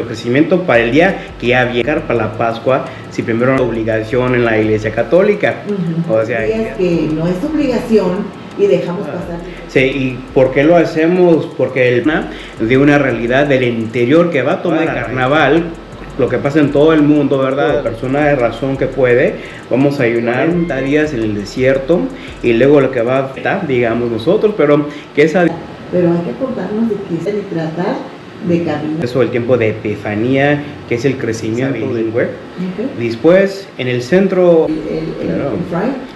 El crecimiento para el día que ya viene para la Pascua, si primero una obligación en la Iglesia Católica. O sea, días que no es obligación y dejamos pasar. Sí, ¿y por qué lo hacemos? Porque el de una realidad del interior que va a tomar el carnaval, lo que pasa en todo el mundo, ¿verdad? Persona de razón que puede, vamos a ayunar 40 días en el desierto y luego lo que va a estar, digamos nosotros, pero que esa... Pero hay que acordarnos de que se tratar de caminar. Eso, el tiempo de Epifanía, que es el crecimiento bilingüe. Okay. Después, en el centro...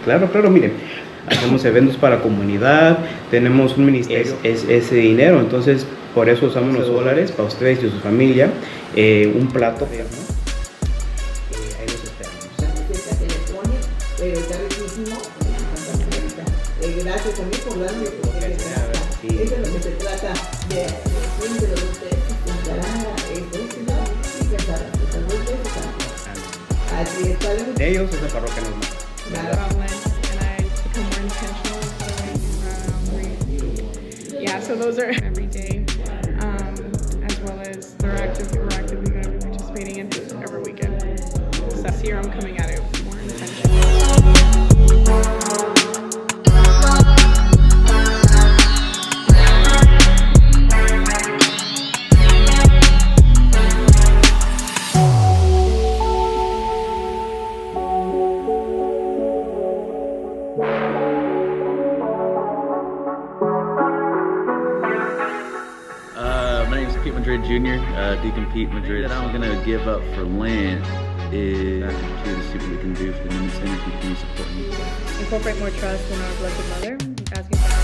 Claro, miren. Hacemos eventos para comunidad, tenemos un ministerio, es ese dinero, entonces por eso usamos los dólares para ustedes y su familia, un plato. Ahí los esperamos. Gracias a mí por darme eso es lo que se trata de ustedes, así es, de ellos esa parroquia nos Yeah, so those are every day, as well as we're actively going to be participating in every weekend. So this year I'm coming at it more intentionally. Junior, Deacon Pete Madrid. That I'm gonna give up for Lent is to see what we can do for the Newman Center. Can you support me? Incorporate more trust in our Blessed Mother, asking for